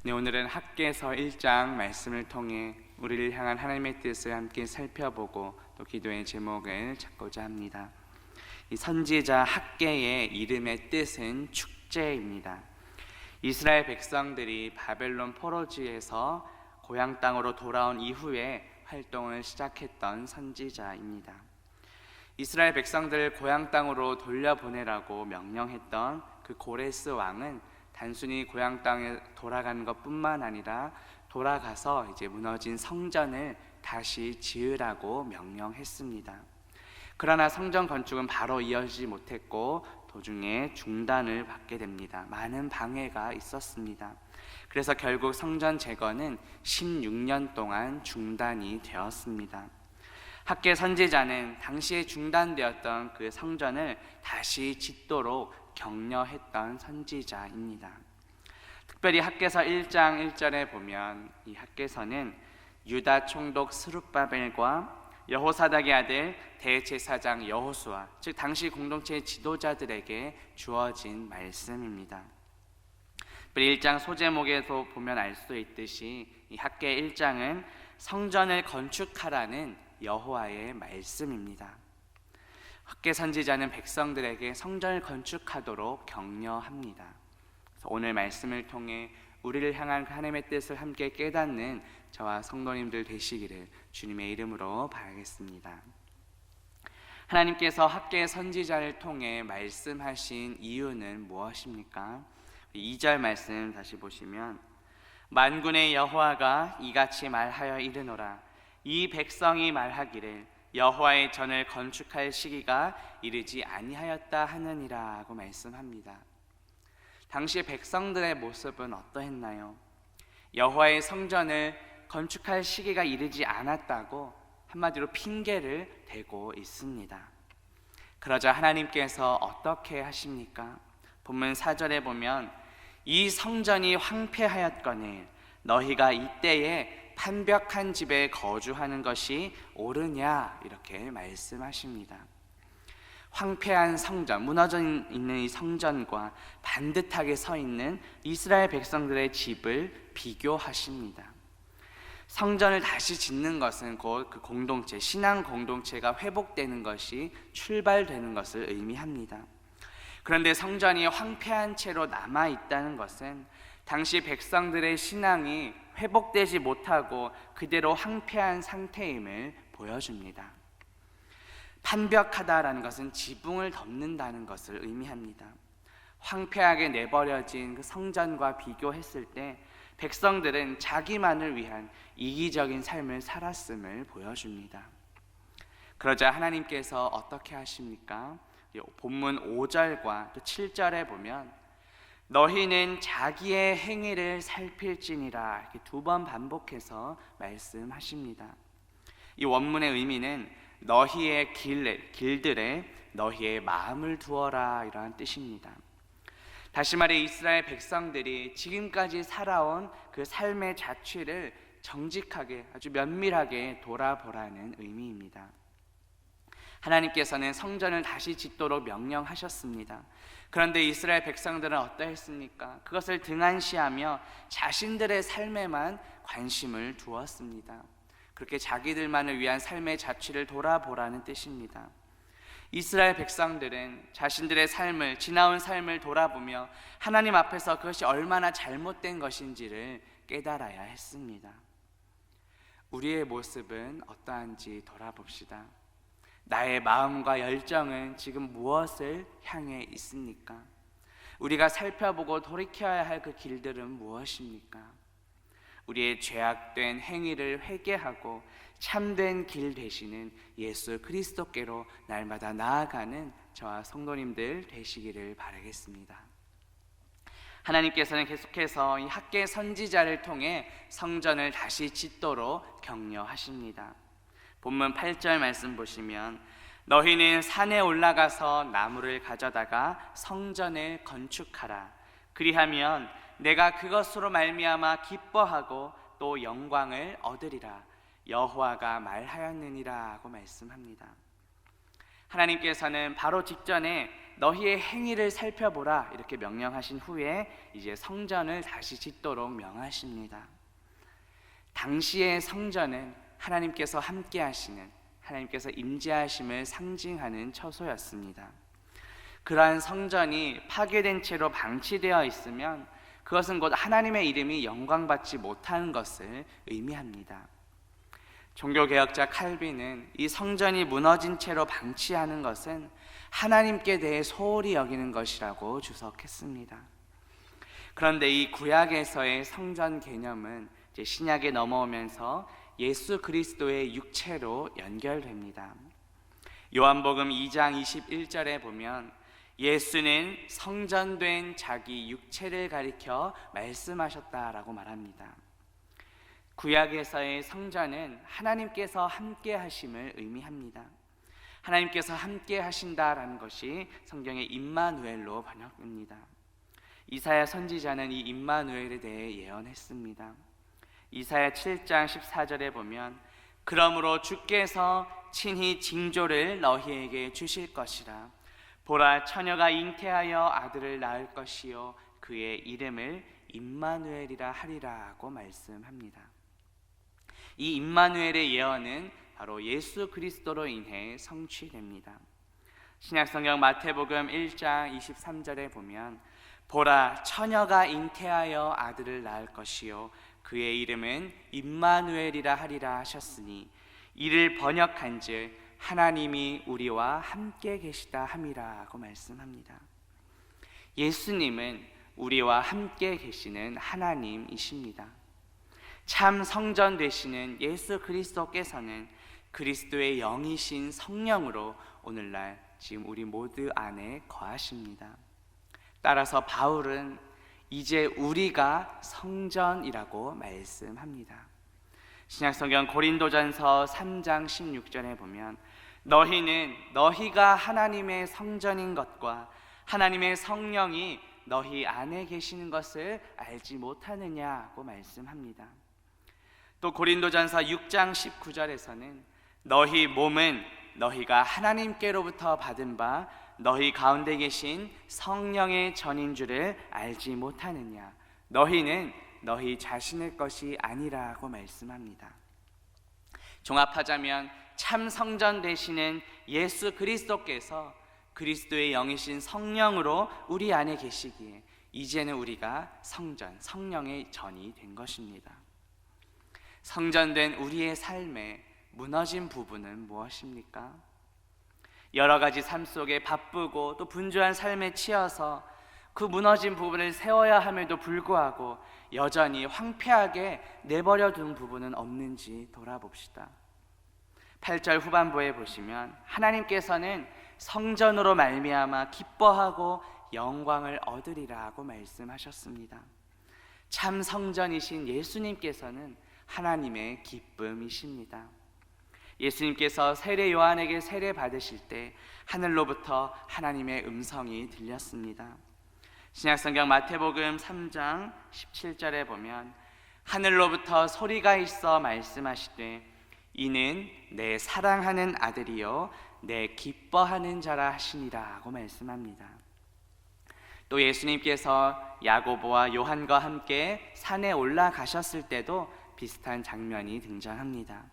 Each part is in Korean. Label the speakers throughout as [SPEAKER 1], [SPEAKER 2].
[SPEAKER 1] 네, 오늘은 학개서 1장 말씀을 통해 우리를 향한 하나님의 뜻을 함께 살펴보고 또 기도의 제목을 찾고자 합니다. 이 선지자 학개의 이름의 뜻은 축제입니다. 이스라엘 백성들이 바벨론 포로지에서 고향 땅으로 돌아온 이후에 활동을 시작했던 선지자입니다. 이스라엘 백성들을 고향 땅으로 돌려보내라고 명령했던 그 고레스 왕은 단순히 고향 땅에 돌아가는 것뿐만 아니라 돌아가서 이제 무너진 성전을 다시 지으라고 명령했습니다. 그러나 성전 건축은 바로 이어지지 못했고 도중에 중단을 받게 됩니다. 많은 방해가 있었습니다. 그래서 결국 성전 재건은 16년 동안 중단이 되었습니다. 학개 선지자는 당시에 중단되었던 그 성전을 다시 짓도록 격려했던 선지자입니다. 특별히 학개서 1장 1절에 보면 이 학개서는 유다 총독 스룹바벨과 여호사닥의 아들 대제사장 여호수아, 즉 당시 공동체의 지도자들에게 주어진 말씀입니다. 1장 소제목에서 보면 알 수 있듯이 이 학개 1장은 성전을 건축하라는 여호와의 말씀입니다. 학개 선지자는 백성들에게 성전을 건축하도록 격려합니다. 그래서 오늘 말씀을 통해 우리를 향한 하나님의 뜻을 함께 깨닫는 저와 성도님들 되시기를 주님의 이름으로 바라겠습니다. 하나님께서 학개 선지자를 통해 말씀하신 이유는 무엇입니까? 2절 말씀 다시 보시면 만군의 여호와가 이같이 말하여 이르노라 이 백성이 말하기를 여호와의 전을 건축할 시기가 이르지 아니하였다 하느니라고 말씀합니다. 당시 백성들의 모습은 어떠했나요? 여호와의 성전을 건축할 시기가 이르지 않았다고 한마디로 핑계를 대고 있습니다. 그러자 하나님께서 어떻게 하십니까? 본문 4절에 보면 이 성전이 황폐하였거늘 너희가 이때에 판벽한 집에 거주하는 것이 옳으냐 이렇게 말씀하십니다. 황폐한 성전, 무너져 있는 이 성전과 반듯하게 서 있는 이스라엘 백성들의 집을 비교하십니다. 성전을 다시 짓는 것은 곧 그 공동체, 신앙 공동체가 회복되는 것이 출발되는 것을 의미합니다. 그런데 성전이 황폐한 채로 남아있다는 것은 당시 백성들의 신앙이 회복되지 못하고 그대로 황폐한 상태임을 보여줍니다. 판벽하다라는 것은 지붕을 덮는다는 것을 의미합니다. 황폐하게 내버려진 그 성전과 비교했을 때 백성들은 자기만을 위한 이기적인 삶을 살았음을 보여줍니다. 그러자 하나님께서 어떻게 하십니까? 본문 5절과 또 7절에 보면 너희는 자기의 행위를 살필지니라 이렇게 2번 반복해서 말씀하십니다. 이 원문의 의미는 너희의 길들에 너희의 마음을 두어라 이러한 뜻입니다. 다시 말해 이스라엘 백성들이 지금까지 살아온 그 삶의 자취를 정직하게 아주 면밀하게 돌아보라는 의미입니다. 하나님께서는 성전을 다시 짓도록 명령하셨습니다. 그런데 이스라엘 백성들은 어떠했습니까? 그것을 등한시하며 자신들의 삶에만 관심을 두었습니다. 그렇게 자기들만을 위한 삶의 자취를 돌아보라는 뜻입니다. 이스라엘 백성들은 자신들의 삶을, 지나온 삶을 돌아보며 하나님 앞에서 그것이 얼마나 잘못된 것인지를 깨달아야 했습니다. 우리의 모습은 어떠한지 돌아봅시다. 나의 마음과 열정은 지금 무엇을 향해 있습니까? 우리가 살펴보고 돌이켜야 할 그 길들은 무엇입니까? 우리의 죄악된 행위를 회개하고 참된 길 되시는 예수 그리스도께로 날마다 나아가는 저와 성도님들 되시기를 바라겠습니다. 하나님께서는 계속해서 이 학개 선지자를 통해 성전을 다시 짓도록 격려하십니다. 본문 8절 말씀 보시면 너희는 산에 올라가서 나무를 가져다가 성전을 건축하라. 그리하면 내가 그것으로 말미암아 기뻐하고 또 영광을 얻으리라. 여호와가 말하였느니라 하고 말씀합니다. 하나님께서는 바로 직전에 너희의 행위를 살펴보라 이렇게 명령하신 후에 이제 성전을 다시 짓도록 명하십니다. 당시의 성전은 하나님께서 함께 하시는, 하나님께서 임재하심을 상징하는 처소였습니다. 그러한 성전이 파괴된 채로 방치되어 있으면 그것은 곧 하나님의 이름이 영광받지 못하는 것을 의미합니다. 종교개혁자 칼빈은 이 성전이 무너진 채로 방치하는 것은 하나님께 대해 소홀히 여기는 것이라고 주석했습니다. 그런데 이 구약에서의 성전 개념은 이제 신약에 넘어오면서 예수 그리스도의 육체로 연결됩니다. 요한복음 2장 21절에 보면 예수는 성전된 자기 육체를 가리켜 말씀하셨다라고 말합니다. 구약에서의 성전은 하나님께서 함께 하심을 의미합니다. 하나님께서 함께 하신다라는 것이 성경의 임마누엘로 번역됩니다. 이사야 선지자는 이 임마누엘에 대해 예언했습니다. 이사야 7장 14절에 보면 그러므로 주께서 친히 징조를 너희에게 주실 것이라. 보라, 처녀가 잉태하여 아들을 낳을 것이요 그의 이름을 임마누엘이라 하리라고 말씀합니다. 이 임마누엘의 예언은 바로 예수 그리스도로 인해 성취됩니다. 신약성경 마태복음 1장 23절에 보면 보라, 처녀가 잉태하여 아들을 낳을 것이요 그의 이름은 임마누엘이라 하리라 하셨으니 이를 번역한즉 하나님이 우리와 함께 계시다 함이라고 말씀합니다. 예수님은 우리와 함께 계시는 하나님이십니다. 참 성전 되시는 예수 그리스도께서는 그리스도의 영이신 성령으로 오늘날 지금 우리 모두 안에 거하십니다. 따라서 바울은 이제 우리가 성전이라고 말씀합니다. 신약성경 고린도전서 3장 16절에 보면 너희는 너희가 하나님의 성전인 것과 하나님의 성령이 너희 안에 계시는 것을 알지 못하느냐고 말씀합니다. 또 고린도전서 6장 19절에서는 너희 몸은 너희가 하나님께로부터 받은 바 너희 가운데 계신 성령의 전인 줄을 알지 못하느냐. 너희는 너희 자신의 것이 아니라고 말씀합니다. 종합하자면 참 성전 되시는 예수 그리스도께서 그리스도의 영이신 성령으로 우리 안에 계시기에 이제는 우리가 성전, 성령의 전이 된 것입니다. 성전된 우리의 삶에 무너진 부분은 무엇입니까? 여러 가지 삶 속에 바쁘고 또 분주한 삶에 치여서 그 무너진 부분을 세워야 함에도 불구하고 여전히 황폐하게 내버려 둔 부분은 없는지 돌아봅시다. 8절 후반부에 보시면 하나님께서는 성전으로 말미암아 기뻐하고 영광을 얻으리라고 말씀하셨습니다. 참 성전이신 예수님께서는 하나님의 기쁨이십니다. 예수님께서 세례 요한에게 세례 받으실 때 하늘로부터 하나님의 음성이 들렸습니다. 신약성경 마태복음 3장 17절에 보면 하늘로부터 소리가 있어 말씀하시되 이는 내 사랑하는 아들이요 내 기뻐하는 자라 하시니라고 말씀합니다. 또 예수님께서 야고보와 요한과 함께 산에 올라가셨을 때도 비슷한 장면이 등장합니다.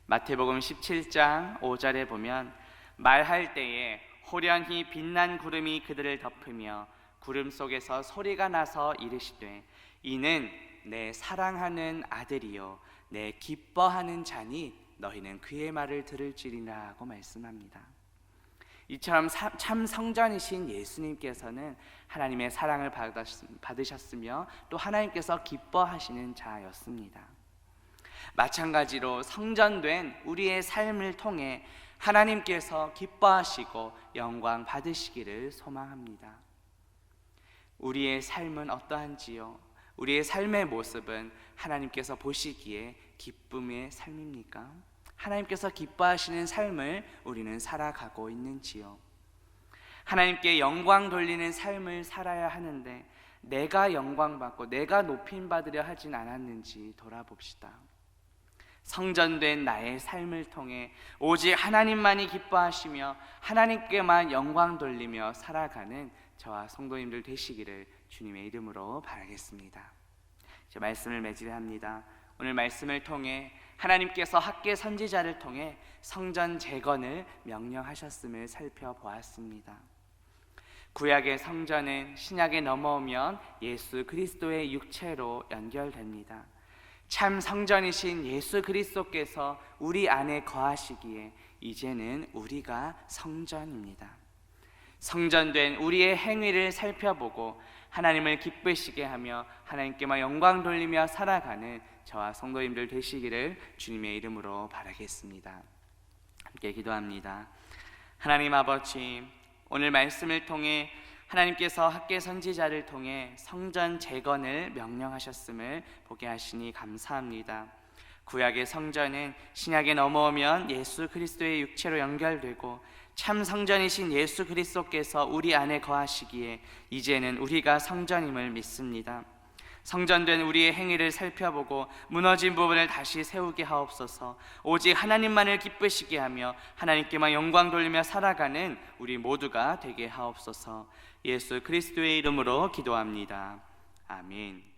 [SPEAKER 1] 마태복음 17장 5절에 보면 말할 때에 호련히 빛난 구름이 그들을 덮으며 구름 속에서 소리가 나서 이르시되 이는 내 사랑하는 아들이요 내 기뻐하는 자니 너희는 그의 말을 들을지리라고 말씀합니다. 이처럼 참 성전이신 예수님께서는 하나님의 사랑을 받으셨으며 또 하나님께서 기뻐하시는 자였습니다. 마찬가지로 성전된 우리의 삶을 통해 하나님께서 기뻐하시고 영광 받으시기를 소망합니다. 우리의 삶은 어떠한지요? 우리의 삶의 모습은 하나님께서 보시기에 기쁨의 삶입니까? 하나님께서 기뻐하시는 삶을 우리는 살아가고 있는지요? 하나님께 영광 돌리는 삶을 살아야 하는데 내가 영광받고 내가 높임 받으려 하진 않았는지 돌아봅시다. 성전된 나의 삶을 통해 오직 하나님만이 기뻐하시며 하나님께만 영광 돌리며 살아가는 저와 성도님들 되시기를 주님의 이름으로 바라겠습니다. 이제 말씀을 맺으려합니다. 오늘 말씀을 통해 하나님께서 학계 선지자를 통해 성전 재건을 명령하셨음을 살펴보았습니다. 구약의 성전은 신약에 넘어오면 예수 그리스도의 육체로 연결됩니다. 참 성전이신 예수 그리스도께서 우리 안에 거하시기에 이제는 우리가 성전입니다. 성전된 우리의 행위를 살펴보고 하나님을 기쁘시게 하며 하나님께만 영광 돌리며 살아가는 저와 성도님들 되시기를 주님의 이름으로 바라겠습니다. 함께 기도합니다. 하나님 아버지, 오늘 말씀을 통해 하나님께서 학계 선지자를 통해 성전 재건을 명령하셨음을 보게 하시니 감사합니다. 구약의 성전은 신약에 넘어오면 예수 그리스도의 육체로 연결되고 참 성전이신 예수 그리스도께서 우리 안에 거하시기에 이제는 우리가 성전임을 믿습니다. 성전된 우리의 행위를 살펴보고 무너진 부분을 다시 세우게 하옵소서. 오직 하나님만을 기쁘시게 하며 하나님께만 영광 돌리며 살아가는 우리 모두가 되게 하옵소서. 예수 그리스도의 이름으로 기도합니다. 아멘.